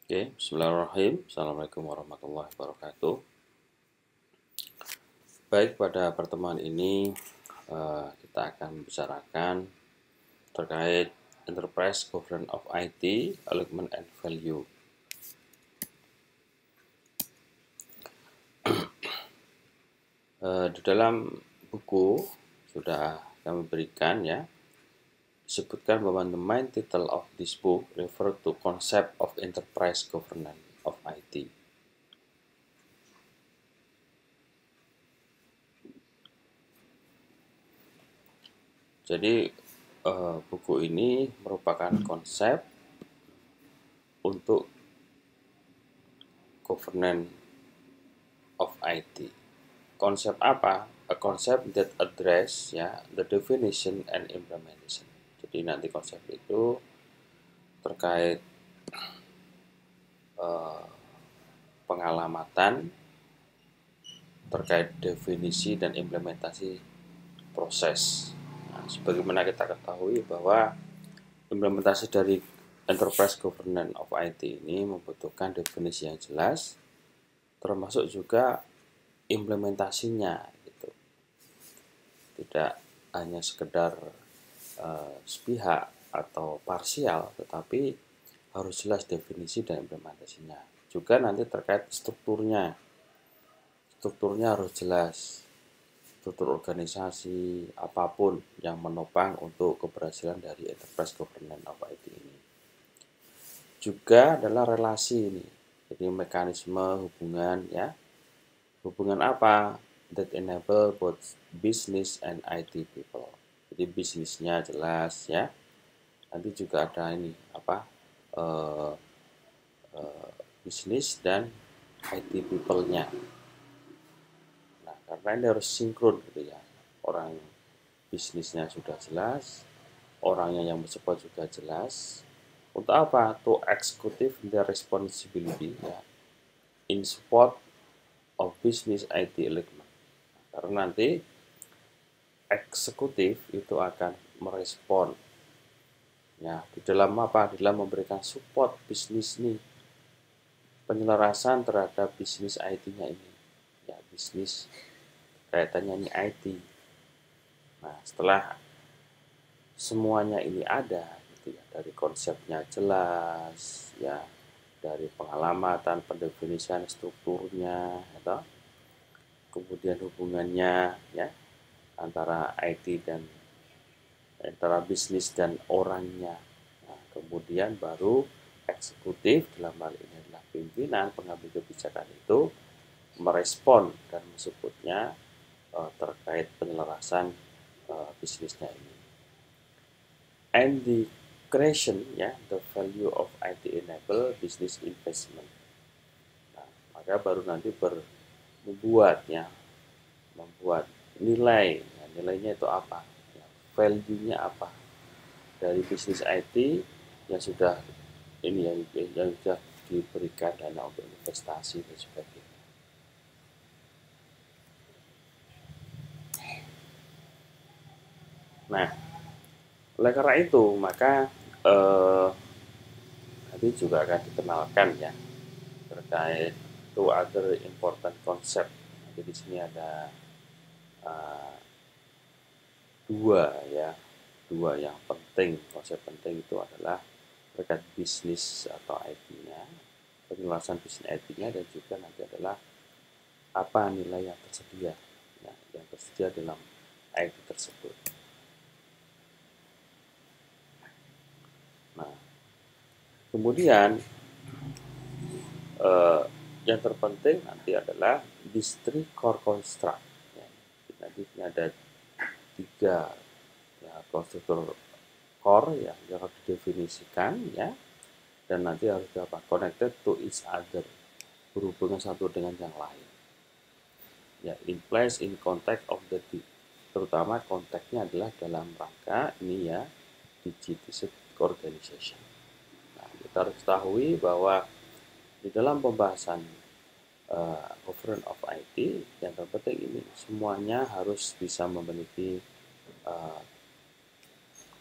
Oke, bismillahirrahmanirrahim. Assalamualaikum warahmatullahi wabarakatuh. Baik, pada pertemuan ini kita akan membicarakan terkait Enterprise Governance of IT, Alignment and Value. Di dalam buku sudah kami berikan ya, disebutkan bahwa the main title of this book refer to concept of enterprise governance of IT. Jadi buku ini merupakan konsep untuk governance of IT. Konsep apa? A concept that address ya the definition and implementation. Jadi nanti konsep itu terkait pengalamatan, terkait definisi dan implementasi proses. Nah, sebagaimana kita ketahui bahwa implementasi dari Enterprise Governance of IT ini membutuhkan definisi yang jelas, termasuk juga implementasinya gitu. Tidak hanya sekedar sepihak atau parsial, tetapi harus jelas definisi dan implementasinya. Juga nanti terkait strukturnya. Strukturnya harus jelas. Struktur organisasi apapun yang menopang untuk keberhasilan dari Enterprise Governance of IT ini. Juga adalah relasi ini. Jadi mekanisme hubungan ya. Hubungan apa? That enable both business and IT people. Jadi bisnisnya jelas ya. Nanti juga ada ini apa? Bisnis dan IT people-nya. Nah, karena ini harus sinkron gitu ya. Orang bisnisnya sudah jelas, orangnya yang bersupport juga jelas. Untuk apa? To executive their responsibility ya, in support of business IT alignment. Karena nanti eksekutif itu akan merespon ya di dalam apa? Di dalam memberikan support bisnis nih, penyelarasan terhadap bisnis IT-nya ini. Ya, bisnis kaitannya ini IT. Nah, setelah semuanya ini ada gitu ya, dari konsepnya jelas ya, dari pengalamatan, pendefinisian strukturnya atau kemudian hubungannya ya antara IT dan antara bisnis dan orangnya. Nah, kemudian baru eksekutif dalam hal ini adalah pimpinan pengambil kebijakan itu merespon dan mensupportnya terkait penyelarasan bisnisnya ini. And the creation ya, the value of IT enable business investment. Nah, maka baru nanti membuat nilai. Ya, nilainya itu apa? Ya, value-nya apa? Dari bisnis IT yang sudah ini yang sudah diberikan dana untuk investasi dan sebagainya. Nah, oleh karena itu maka nanti juga akan dikenalkan ya terkait two other important concept. Jadi di sini ada dua yang penting. Konsep penting itu adalah terkait bisnis atau IT-nya, penjelasan bisnis IT-nya, dan juga nanti adalah apa nilai yang tersedia ya, yang tersedia dalam IT tersebut. Nah, kemudian yang terpenting nanti adalah district core construct ya. Jadi ini ada 3 ya, konstruktur core ya, yang harus didefinisikan ya, dan nanti harus dapat connected to each other, berhubungan satu dengan yang lain ya, in place in context of the terutama konteksnya adalah dalam rangka ini ya, digitized organization. Nah, kita harus ketahui bahwa di dalam pembahasan governance of IT yang terpenting ini semuanya harus bisa memiliki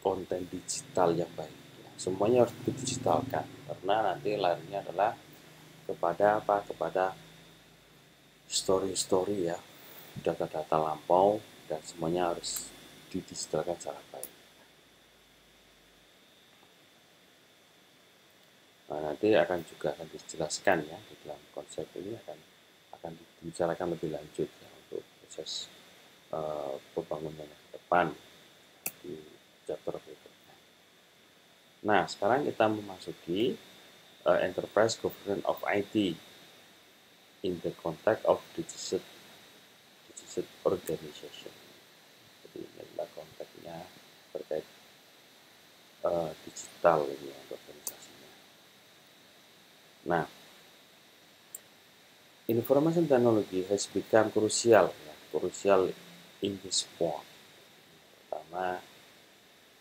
konten digital yang baik ya. semuanya harus didigitalkan karena nanti larinya adalah kepada apa? Kepada story ya, data-data lampau, dan semuanya harus didigitalkan secara baik. Nah, nanti akan dijelaskan ya di dalam konsep ini akan dibicarakan lebih lanjut ya untuk proses pembangunan ke depan di chapter berikutnya. Nah, sekarang kita memasuki enterprise governance of IT in the context of digital organization. Jadi ini adalah konteksnya terkait digital ini ya, organisasinya. Nah, information technology has become crucial in this point. Pertama,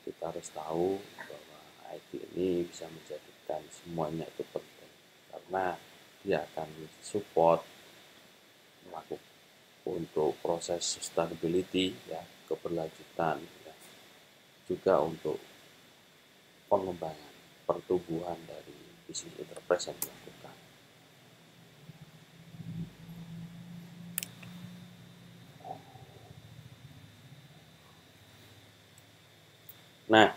kita harus tahu bahwa IT ini bisa menjadikan semuanya itu penting karena dia akan support melakukan untuk proses sustainability ya, keberlanjutan ya, juga untuk pengembangan pertumbuhan dari bisnis enterprise yang dilakukan. Nah,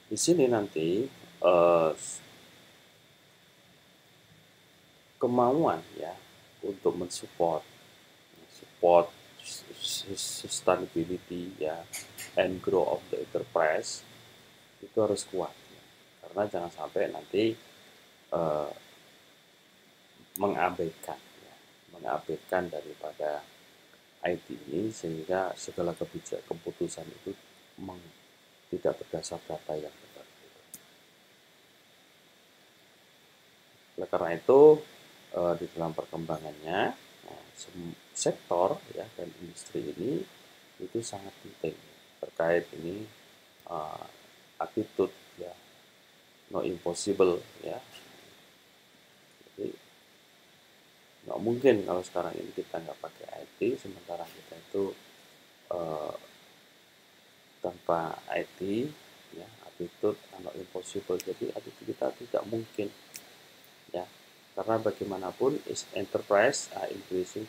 di sini nanti kemauan ya untuk mensupport sustainability ya and grow of the enterprise itu harus kuat ya. Karena jangan sampai nanti mengabaikan daripada IT ini sehingga segala keputusan itu tidak berdasar data yang benar. Oleh karena itu di dalam perkembangannya sektor ya dan industri ini itu sangat penting terkait ini attitude ya no impossible ya. Jadi nggak mungkin kalau sekarang ini kita nggak pakai IT sementara kita itu tanpa IT ya attitude no impossible, jadi attitude kita tidak mungkin ya karena bagaimanapun is enterprise are increasing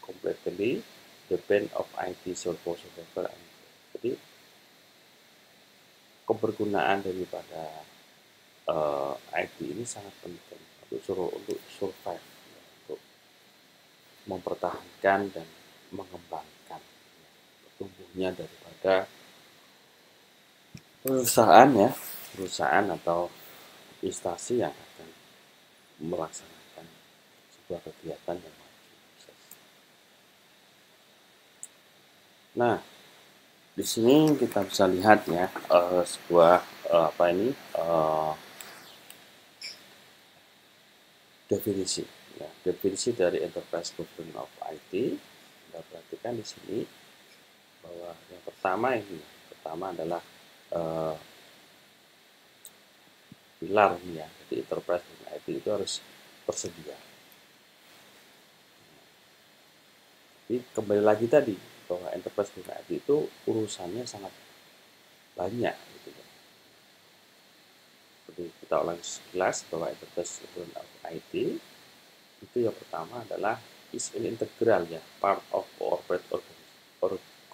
completely depend of IT service. Jadi kebergunaan daripada IT ini sangat penting untuk survive ya, untuk mempertahankan dan mengembangkan ya, tumbuhnya daripada perusahaan atau instansi yang akan melaksanakan sebuah kegiatan yang maju. Nah, di sini kita bisa lihat ya sebuah definisi ya, definisi dari enterprise governance of IT. Kita perhatikan di sini bahwa yang pertama adalah pilar ya, jadi enterprise governance IT itu harus tersedia. Jadi kembali lagi tadi bahwa enterprise governance IT itu urusannya sangat banyak gitu ya. Jadi kita ulangi sekilas bahwa enterprise governance of IT itu yang pertama adalah is an integral ya part of corporate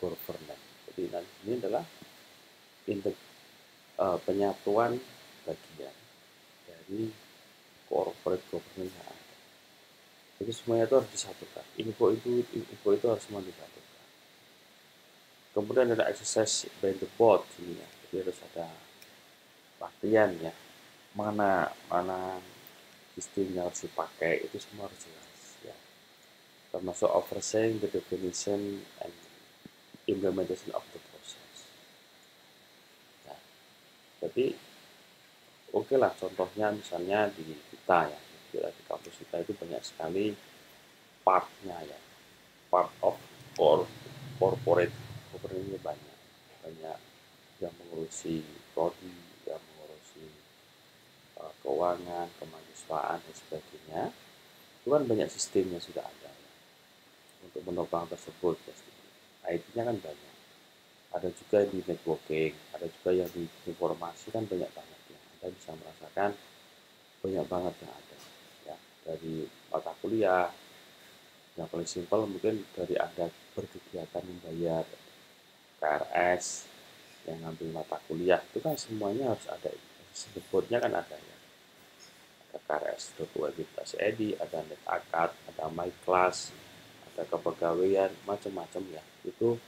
governance. Jadi ini adalah penyatuan bagian dari corporate governance yang ada. Jadi semuanya itu harus disatukan. Info itu harus semua disatukan. Kemudian ada exercise by the board ini ya. Jadi harus ada latihan ya. Mana sistem yang harus dipakai itu semua harus jelas ya. Termasuk overseeing the definition and implementation of the process. Nah, jadi oke lah contohnya misalnya di kita ya, di kampus kita itu banyak sekali partnya ya, part of corporate governance banyak yang mengurusi prodi, yang mengurusi keuangan, kemahasiswaan dan sebagainya. Itu kan banyak sistemnya sudah ada ya. Untuk menopang tersebut pasti IT-nya kan banyak. Ada juga di networking, ada juga yang di informasi kan banyak banget ya. Anda bisa merasakan banyak banget yang ada ya, dari mata kuliah yang paling simpel mungkin dari Anda berkegiatan membayar KRS yang ngambil mata kuliah itu kan semuanya harus ada sebutnya kan ada ya, ada KRS Universitas Edi, ada Net Akad, ada My Class, ada kepegawaian, macam-macam ya, itu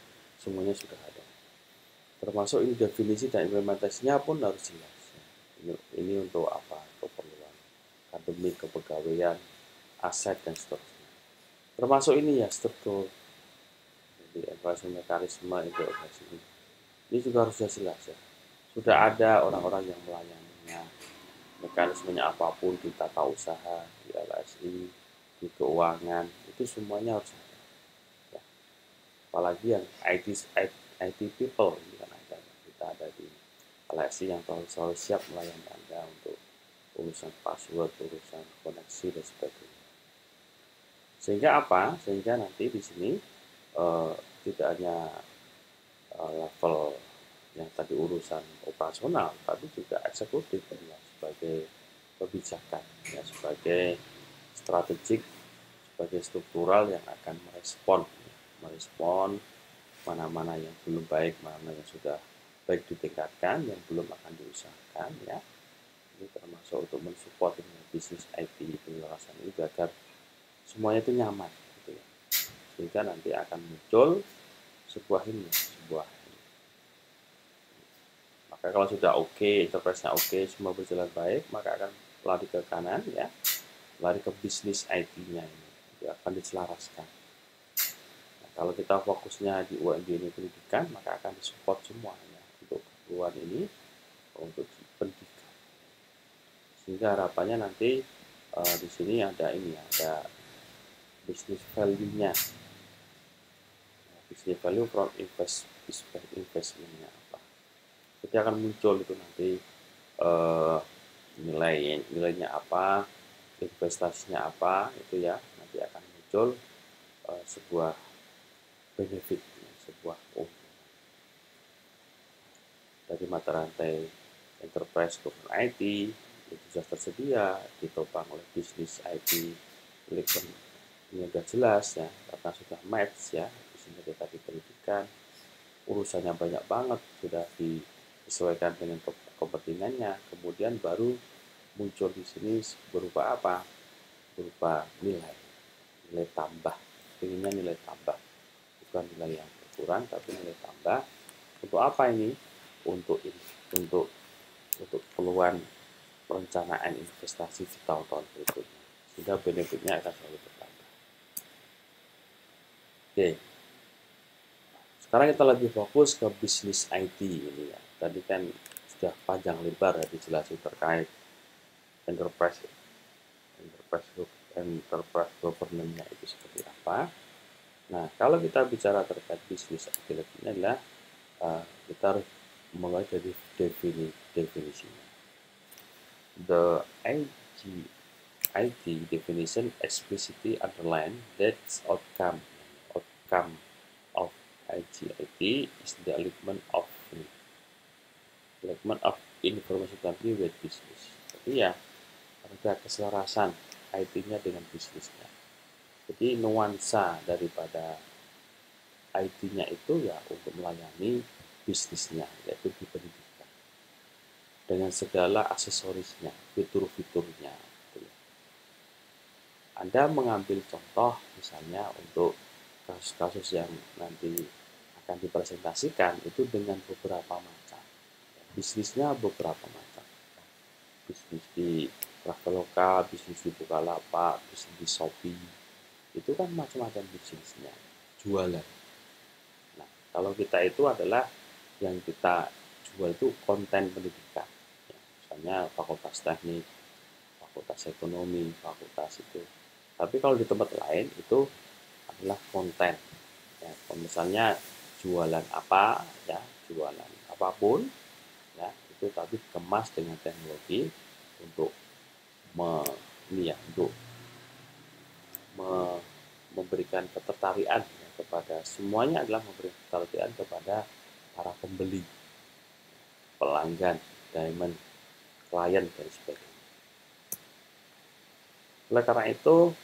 semuanya sudah ada, termasuk ini definisi dan implementasinya pun harus jelas ya. Ini untuk apa, keperluan akademik, kepegawaian, aset dan seterusnya, termasuk ini ya struktur, jadi evaluasi mekanisme integrasi ini juga harus jelas ya, sudah ada orang-orang yang melayaninya, mekanismenya apapun di tata usaha, di LSI, di keuangan, itu semuanya harus ada ya. Apalagi yang IT people ini kan ada, kita ada di LSI yang selalu siap melayani Anda untuk urusan password, urusan koneksi dan sebagainya. Sehingga apa? Sehingga nanti di sini tidak hanya level yang tadi urusan operasional, tapi juga eksekutif ya, sebagai kebijakan, ya, sebagai strategik, sebagai struktural yang akan merespon mana-mana yang belum baik, mana yang sudah baik ditingkatkan, yang belum akan diusahakan ya. Ini termasuk untuk mensupport dengan bisnis IT penyelarasan ini agar semuanya itu nyaman gitu ya. Sehingga nanti akan muncul sebuah maka kalau sudah oke, interface-nya oke, semua berjalan baik, maka akan lari ke kanan ya, lari ke bisnis IT-nya ini, akan diselaraskan. Nah, kalau kita fokusnya di UMB ini pendidikan, maka akan disupport semuanya untuk keperluan ini, untuk pendidikan. Sehingga harapannya nanti di sini ada ini ya, ada bisnis value-nya. Bisnis value from investment-nya apa. Jadi akan muncul itu nanti nilainya apa, investasinya apa, itu ya nanti akan muncul sebuah benefit, sebuah dari mata rantai enterprise ke IT itu sudah tersedia, ditopang oleh bisnis IT ini sudah jelas ya, karena sudah match ya, di sini kita di pendidikan, urusannya banyak banget, sudah disesuaikan dengan kepentingannya, kemudian baru muncul di sini berupa apa? Berupa nilai tambah, inginnya nilai tambah, bukan nilai yang berkurang, tapi nilai tambah. Untuk apa ini? Untuk keperluan perencanaan investasi di tahun-tahun berikutnya, sehingga benefitnya akan selalu bertambah. Oke, sekarang kita lebih fokus ke bisnis IT ini ya. Tadi kan sudah panjang lebar ya dijelaskan terkait enterprise governance-nya itu seperti apa. Nah, kalau kita bicara terkait bisnis IT ini adalah kita harus mulai dari definisinya. The IT definition explicitly underline that outcome of IT is the alignment of information technology with business. Jadi ya ada keselarasan IT-nya dengan bisnisnya. Jadi nuansa daripada IT-nya itu ya untuk melayani bisnisnya, yaitu di pendidikan. Dengan segala aksesorisnya, fitur-fiturnya. Anda mengambil contoh misalnya untuk kasus-kasus yang nanti akan dipresentasikan itu dengan beberapa macam. Bisnisnya beberapa macam. Bisnis di Traveloka, bisnis di Bukalapak, bisnis di Shopee. Itu kan macam-macam bisnisnya. Jualan. Nah, kalau kita itu adalah yang kita jual itu konten pendidikan. Ya, misalnya fakultas teknik, fakultas ekonomi, fakultas itu. Tapi kalau di tempat lain itu adalah konten. Ya, misalnya jualan apa, ya jualan apapun, ya itu tapi kemas dengan teknologi untuk memberikan ketertarikan ya, kepada semuanya adalah memberikan ketertarikan kepada para pembeli, pelanggan, diamond, klien dan sebagainya. Oleh karena itu,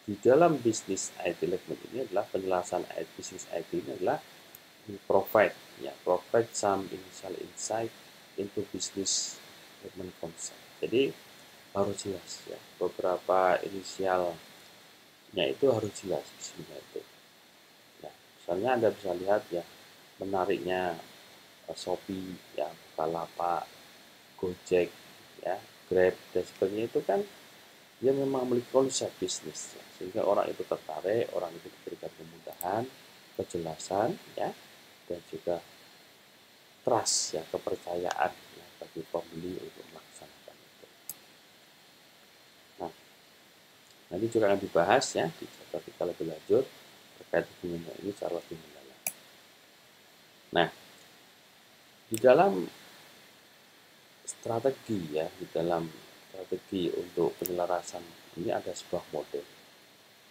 di dalam bisnis IT development ini adalah penjelasan bisnis IT ini adalah provide some initial insight into business development concept. Jadi harus jelas ya, beberapa inisialnya itu harus jelas bisnisnya itu. Ya, misalnya Anda bisa lihat ya, menariknya Shopee, ya, Bukalapak, Gojek, ya, Grab dan sebagainya itu kan dia memang memiliki konsep bisnis ya, sehingga orang itu tertarik, orang itu diberikan kemudahan, kejelasan ya, dan juga trust ya, kepercayaan ya, bagi pembeli untuk melaksanakan itu. Nah, nanti juga akan dibahas ya di chapter lebih lanjut terkait hubungannya ini secara lebih mendalam. Nah, di dalam strategi ya, di dalam strategi untuk penyelarasan ini ada sebuah model.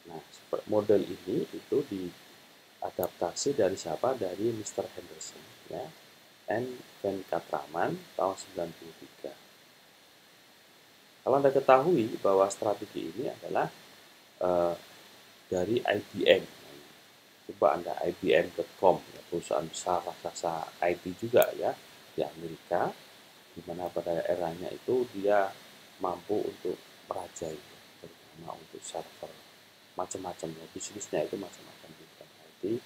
Nah, model ini itu diadaptasi dari siapa? Dari Mr. Henderson ya, N. Venkatraman tahun 93. Kalau Anda ketahui bahwa strategi ini adalah dari IBM. Coba Anda IBM.com, ya, perusahaan besar raksasa IT juga ya di Amerika, di mana pada eranya itu dia mampu untuk merajai, terutama untuk server, macam-macam ya, bisnisnya itu macam-macam, bukan IT,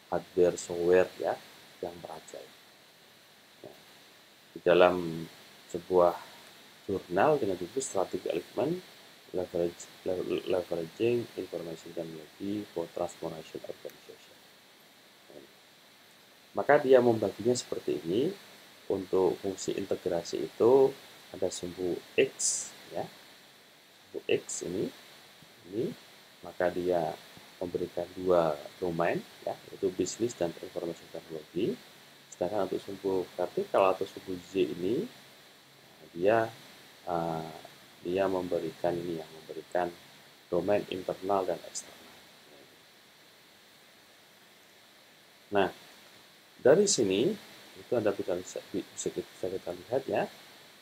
hardware, software ya, yang merajai. Nah, di dalam sebuah jurnal dengan judul Strategic Development Leveraging Information Technology for Transformation Organization. Maka dia membaginya seperti ini. Untuk fungsi integrasi itu ada sumbu X ya, sumbu X ini, maka dia memberikan dua domain ya, yaitu bisnis dan informasi teknologi. Sedangkan untuk sumbu vertikal atau sumbu Z ini dia memberikan domain internal dan eksternal. Nah, dari sini itu Anda bisa kita lihat ya,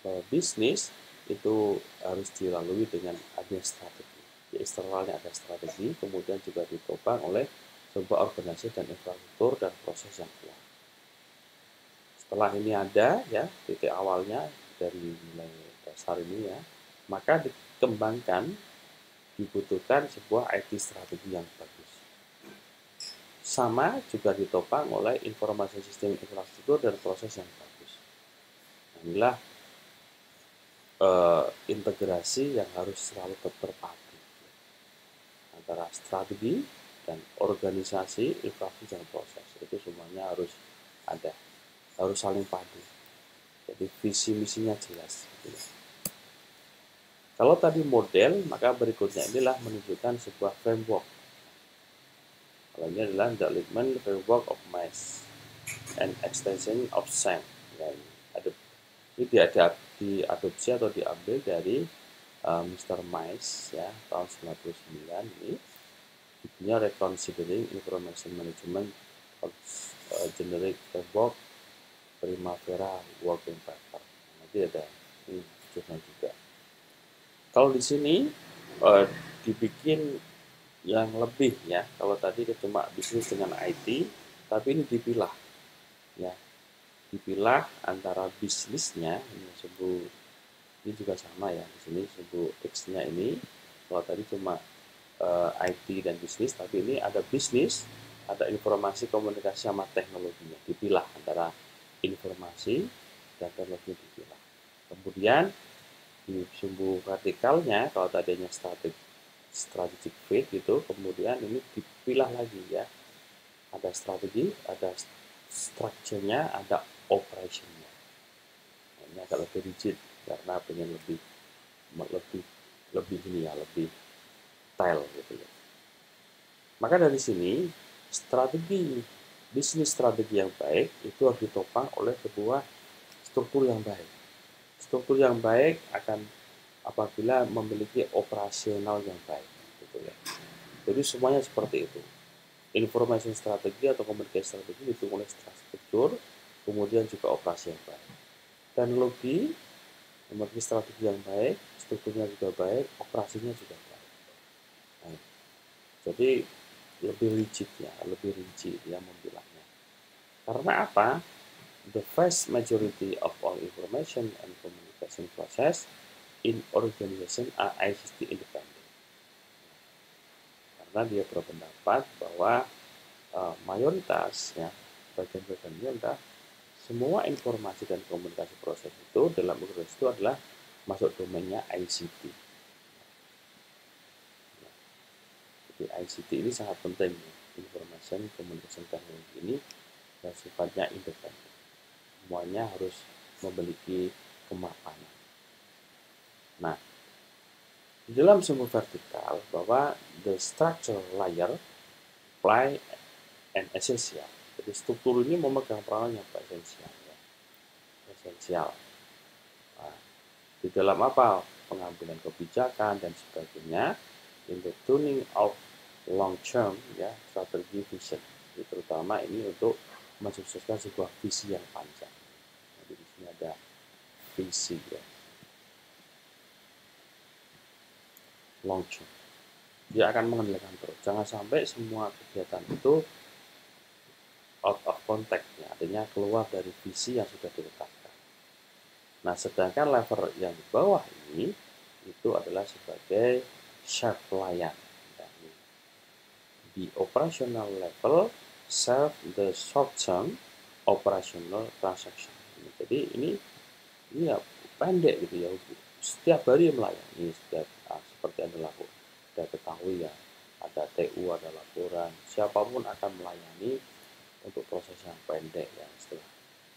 bahwa bisnis itu harus dilalui dengan adanya strategi. Di eksternalnya ada strategi, kemudian juga ditopang oleh sebuah organisasi dan infrastruktur dan proses yang kuat. Setelah ini ada ya, titik awalnya dari nilai dasar ini ya, maka dikembangkan, dibutuhkan sebuah IT strategi yang bagus. Sama juga ditopang oleh informasi sistem infrastruktur dan proses yang bagus. Inilah integrasi yang harus selalu terpadu antara strategi dan organisasi, infrastruktur dan proses. Itu semuanya harus ada, harus saling padu. Jadi visi misinya jelas. Kalau tadi model, maka berikutnya inilah menunjukkan sebuah framework. Kalau ini adalah Development Framework of Mice and Extension of SAM. Ya, ini diadopsi atau diambil dari Mr. Mice ya, tahun 99 ini. Judulnya Reconsidering Information Management of Generic Framework Primavera Working Paper. Nanti ada ini judulnya juga. Kalau di sini dibikin yang lebih ya, kalau tadi cuma bisnis dengan IT, tapi ini dipilah ya, dipilah antara bisnisnya, ini juga sama ya, di sini sumbu X-nya ini, kalau tadi cuma IT dan bisnis, tapi ini ada bisnis, ada informasi, komunikasi sama teknologinya, dipilah antara informasi dan teknologi, dipilah. Kemudian di sumbu vertikalnya, kalau tadinya strategic fit gitu, kemudian ini dipilah lagi ya, ada strategi, ada structure-nya, ada operation-nya. Nah, ini agak lebih rigid karena pengen lebih ini ya, lebih detail gitu ya. Maka dari sini bisnis strategi yang baik itu harus ditopang oleh sebuah struktur yang baik. Struktur yang baik akan apabila memiliki operasional yang baik, gitu ya. Jadi semuanya seperti itu. Informasi strategi atau komunikasi strategi didukung oleh struktur, kemudian juga operasi yang baik. Teknologi memiliki strategi yang baik, strukturnya juga baik, operasinya juga baik. Baik. Jadi lebih rigid ya, lebih rinci dia membilangnya. Karena apa? The vast majority of all information and communication process in organization are ICT independent. Karena dia berpendapat bahwa mayoritas ya bagian-bagiannya adalah semua informasi dan komunikasi proses itu dalam organisasi itu adalah masuk domainnya ICT. Jadi ICT ini sangat penting ya. Information Communication Technology ini dan sifatnya independen. Semuanya harus memiliki kemapanan. Nah, di dalam sumber vertikal bahwa the structure layer play an essential. Jadi struktur ini memegang peranan yang esensial. Ya. Esensial. Nah, di dalam apa? Pengambilan kebijakan dan sebagainya. In the tuning of long term ya strategi vision. Jadi, terutama ini untuk mensukseskan sebuah visi yang panjang. Jadi di sini ada visi ya. Long term. Dia akan mengendalikan terus. Jangan sampai semua kegiatan itu out of context ya, artinya keluar dari visi yang sudah ditetapkan. Nah, sedangkan level yang di bawah ini itu adalah sebagai sharp pelayan. Di operational level serve the short term operational transaction. Jadi ini ya pendek gitu ya, setiap hari melayani seperti yang dilakukan. Kita ketahui ya, ada TU, ada laporan, siapapun akan melayani untuk proses yang pendek ya, setelah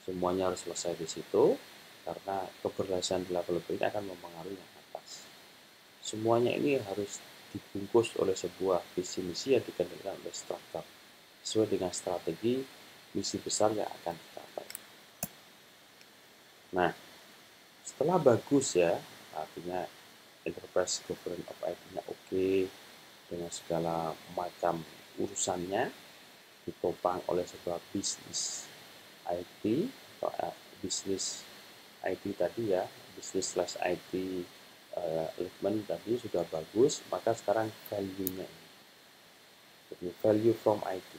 semuanya harus selesai di situ karena keberhasilan di level ini akan mempengaruhi yang atas. Semuanya ini harus dibungkus oleh sebuah visi misi yang dikendalikan oleh struktur sesuai dengan strategi misi besar yang akan dicapai. Nah, setelah bagus ya, artinya enterprise governance of IT-nya oke, dengan segala macam urusannya ditopang oleh sebuah bisnis IT atau bisnis IT tadi ya, bisnis / IT alignment tadi sudah bagus, maka sekarang value-nya ini. Jadi value from IT.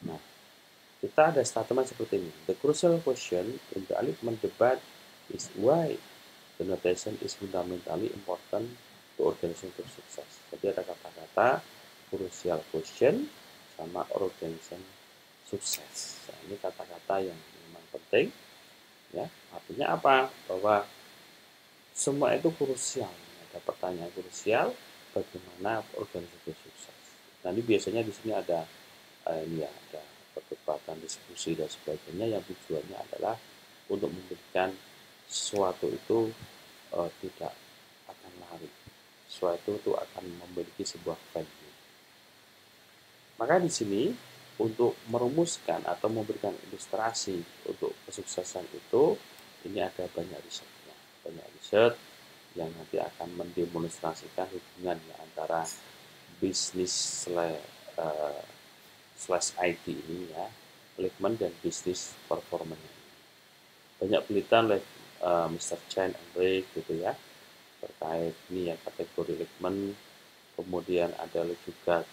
Nah, kita ada statement seperti ini. The crucial question in the alignment debate is why the notation is fundamentally important to organization to success. Jadi ada kata-kata crucial question sama organization sukses. Nah, ini kata-kata yang memang penting. Ya, artinya apa? Bahwa semua itu krusial. Ada pertanyaan krusial, bagaimana organisasi sukses. Nah, ini biasanya di sini ada ini ya, ada perdebatan, diskusi dan sebagainya yang tujuannya adalah untuk memberikan sesuatu itu tidak akan lari. Sesuatu itu akan memiliki sebuah value. Maka di sini untuk merumuskan atau memberikan ilustrasi untuk kesuksesan itu, ini ada banyak risetnya. Banyak riset yang nanti akan mendemonstrasikan hubungan ya, antara bisnis slash IT ini ya, alignment dan bisnis performance. Banyak penelitian oleh Mr. Chen and Rick gitu ya, terkait ini ya kategori alignment. Kemudian ada juga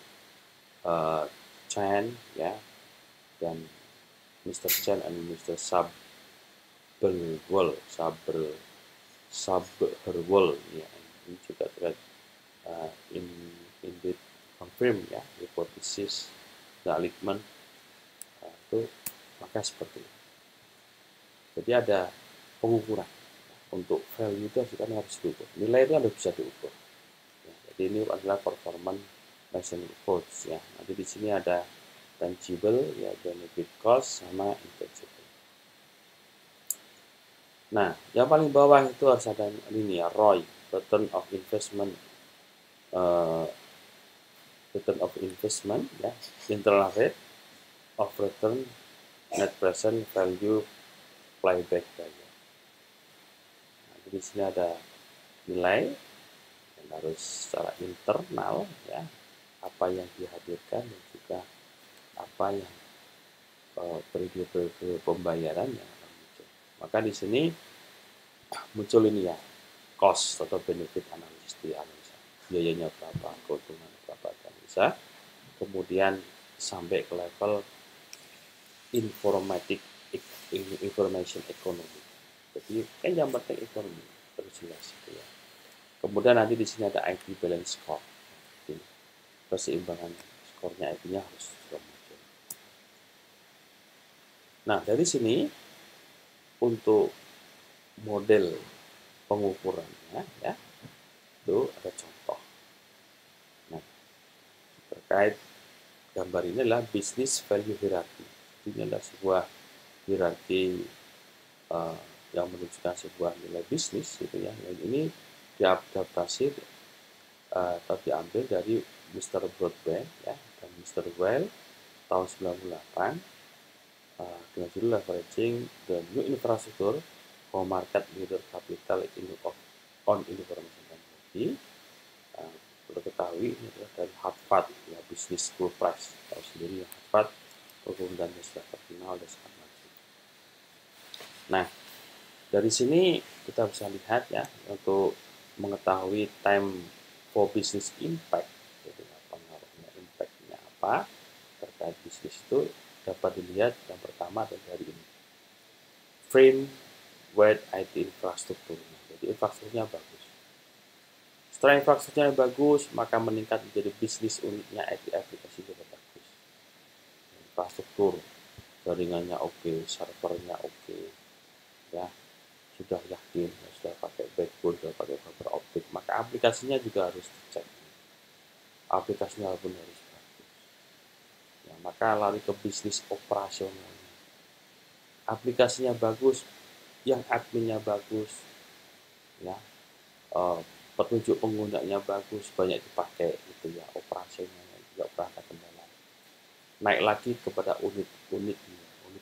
Chen ya, dan Mr. Chen and Mr. Sabelwol ya, ini juga terkait indeed confirm ya hipotesis the alignment itu, maka seperti itu. Jadi ada pengukuran untuk value itu harus diukur, nilai itu harus bisa diukur ya, jadi ini adalah performance measurement codes ya. Nanti di sini ada tangible ya, benefit cost sama intangible. Nah, yang paling bawah itu harus ada ini ya, ROI, return of investment ya, internal rate of return, net present value, playback value. Nah, di sini ada nilai yang harus secara internal ya, apa yang dihadirkan dan juga apa yang periode pembayarannya akan muncul. Maka di sini muncul ini ya, cost atau benefit analysis di analisa. Biayanya berapa, keuntungan berapa di analisa. Kemudian sampai ke level information economy. Jadi kan yang penting ekonomi terus jelas gitu ya. Kemudian nanti di sini ada IT balance score. Jadi, keseimbangan skornya IT-nya harus juga muncul. Nah, dari sini untuk model pengukurannya ya, itu ada contoh. Nah, terkait gambar ini adalah business value hierarchy. Ini adalah sebuah hierarki yang menunjukkan sebuah nilai bisnis gitu ya. Yang ini diadaptasi atau diambil dari Mr. Broadbent ya dan Mr. Well tahun 98 dengan judul Leveraging the New Infrastructure for Market Leader Capital on Information Technology. Perlu ketahui ini adalah dari Harvard ya, Business School Prize, tahu sendiri ya, Harvard perguruan yang sudah terkenal dan sangat maju. Nah, dari sini kita bisa lihat ya, untuk mengetahui time for business impact, jadi pengaruhnya, impactnya apa terkait bisnis itu dapat dilihat yang pertama dari ini, frame wide IT infrastruktur. Jadi infrastrukturnya bagus. Setelah infrastrukturnya bagus, maka meningkat menjadi bisnis unitnya IT aplikasi juga bagus. Infrastruktur jaringannya oke, servernya oke, ya sudah yakin, sudah pakai backbone, sudah pakai fiber optik, maka aplikasinya juga harus dicek. Aplikasinya pun harus bagus. Ya, maka lari ke bisnis operasional. Aplikasinya bagus, yang adminnya bagus, ya, petunjuk penggunanya bagus, banyak dipakai, gitu ya, operasionalnya juga perangkat kendala. Naik lagi kepada unit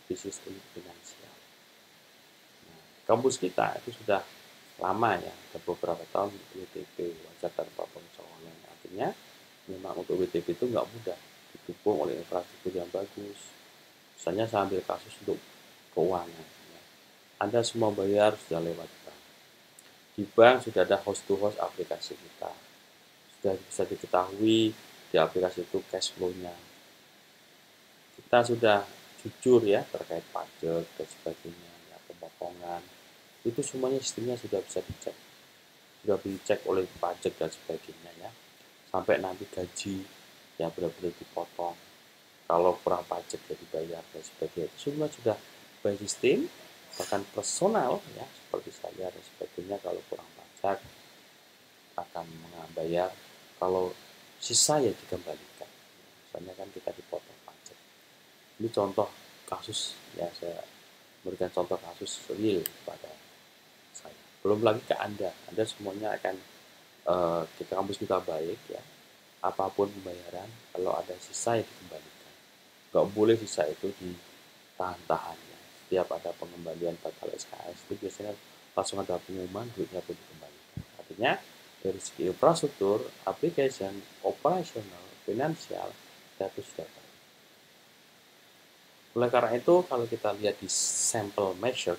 bisnis, unit finansial. Kampus kita itu sudah lama ya, beberapa tahun WTP, wajar tanpa pengecualian. Artinya memang untuk WTP itu nggak mudah, didukung oleh infrastruktur yang bagus. Misalnya saya ambil kasus untuk keuangan. Ya. Anda semua bayar sudah lewat bank. Di bank sudah ada host-to-host aplikasi kita. Sudah bisa diketahui di aplikasi itu cash flow-nya. Kita sudah jujur ya terkait pajak dan sebagainya, ya, pemotongan. Itu semuanya sistemnya sudah bisa dicek. Sudah dicek oleh pajak dan sebagainya ya. Sampai nanti gaji yang benar-benar dipotong. Kalau kurang pajak ya dibayar dan sebagainya. Itu semua sudah by sistem, bahkan personal ya, seperti saya dan sebagainya, kalau kurang pajak akan membayar, kalau sisa ya dikembalikan. Misalnya kan kita dipotong pajak. Ini contoh kasus ya, saya berikan contoh kasus real pada saya. Belum lagi ke Anda semuanya akan di kampus kita baik ya. Apapun pembayaran, kalau ada sisa ya dikembalikan. Nggak boleh sisa itu ditahan-tahan ya. Setiap ada pengembalian batal SKS itu biasanya langsung ada pengumuman, duitnya pun dikembalikan. Artinya dari segi infrastruktur, application, operasional, finansial, itu sudah baik. Oleh karena itu, kalau kita lihat di sampel measure,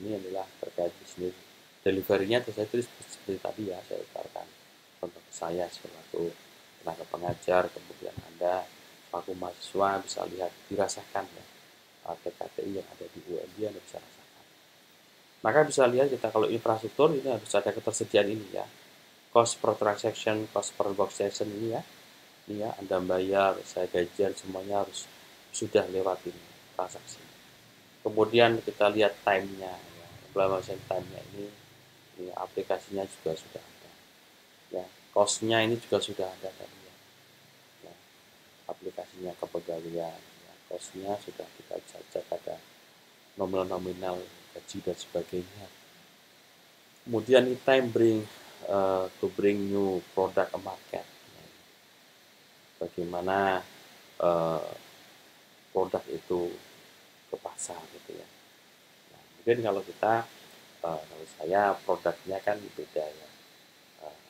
ini adalah terkait bisnis delivery-nya, saya tulis seperti tadi ya, saya utarakan contoh saya selaku tenaga pengajar, kemudian Anda selaku mahasiswa bisa lihat, dirasakan ya, TKTI yang ada di UND Anda bisa rasakan. Maka bisa lihat kita kalau infrastruktur ini harus ada ketersediaan ini ya, cost per transaction, cost per workstation ini ya Anda bayar, saya gajian, semuanya harus sudah lewat ini transaksi. Kemudian kita lihat time-nya, ya, implementation time-nya ini aplikasinya juga sudah ada. Ya, cost-nya ini juga sudah ada tadi ya. Ya, aplikasinya kepegawaian, ya, cost-nya sudah kita cek ada nominal gaji dan sebagainya. Kemudian time to bring new product ke market. Bagaimana produk itu ke pasar gitu ya. Nah, mungkin kalau kita, kalau saya produknya kan beda ya.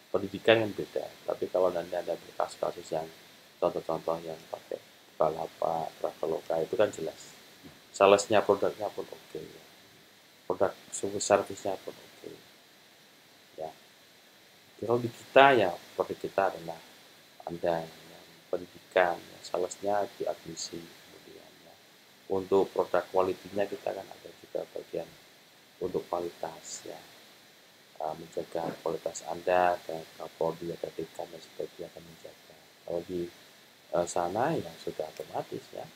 Pendidikan kan beda. Tapi kalau nanti ada kasus-kasus yang contoh-contoh yang pakai Bukalapak, Traveloka itu kan jelas. salesnya, produknya pun oke, ya. Produk servisnya pun oke, ya. Kalau di kita ya produk kita adalah ada yang pendidikan, ya, salesnya di admisi, kemudian ya, untuk produk kualitinya kita kan ada juga bagian untuk kualitas, ya, menjaga kualitas Anda, dan Kapolri, ada dekan dan sebagainya akan menjaga. Kalau di sana ya sudah otomatis, ya.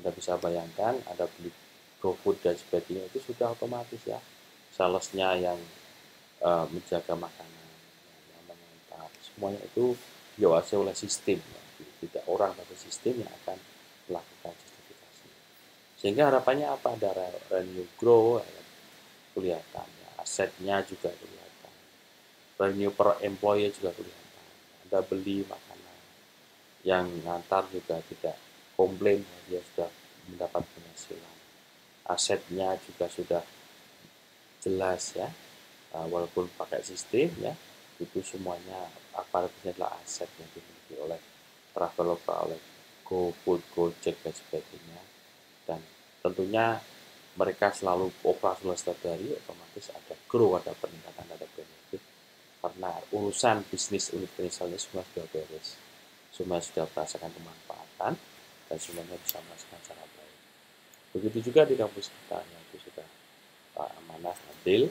Anda bisa bayangkan Anda beli GoFood dan sebagainya itu sudah otomatis, ya. Salesnya yang menjaga makanan, yang mengantar, semuanya itu diawasi oleh sistem, ya. Tidak orang tapi sistem yang akan melakukan justifikasi. Sehingga harapannya apa? Ada revenue grow, ya, kelihatan, ya. Asetnya juga kelihatan, revenue per employee juga kelihatan. Anda beli makanan, yang ngantar juga tidak komplain, ya, dia sudah mendapat penghasilan. Asetnya juga sudah jelas, ya. Walaupun pakai sistem, ya, itu semuanya aparaturnya adalah aset yang dimiliki oleh Traveloka, oleh GoFood, Gojek dan sebagainya. Dan tentunya mereka selalu operasional setiap hari, otomatis ada grow, ada peningkatan, ada benefit, karena urusan bisnis unit misalnya semua sudah beres, semua sudah merasakan kemanfaatan, dan semuanya bisa merasakan secara baik. Begitu juga di kampus kita, yang itu sudah amanah, adil,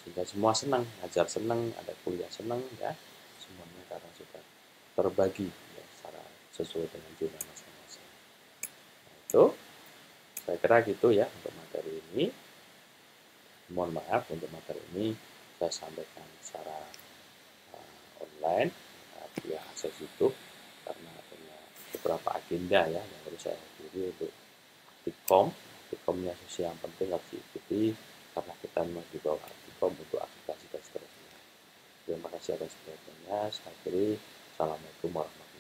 sehingga semua senang, ngajar senang, ada kuliah senang, ya, semuanya karena sudah terbagi, ya, secara sesuai dengan zona masing-masing. Nah, itu saya kira gitu ya untuk materi ini. Mohon maaf untuk materi ini saya sampaikan secara online via akses YouTube, karena punya beberapa agenda ya yang harus saya hadiri untuk Artikom. Artikomnya sisi yang penting harus diikuti karena kita memang di bawah Artikom untuk aplikasi dan seterusnya. Terima kasih atas perhatiannya. Saya akhiri. Assalamualaikum warahmatullahi wabarakatuh.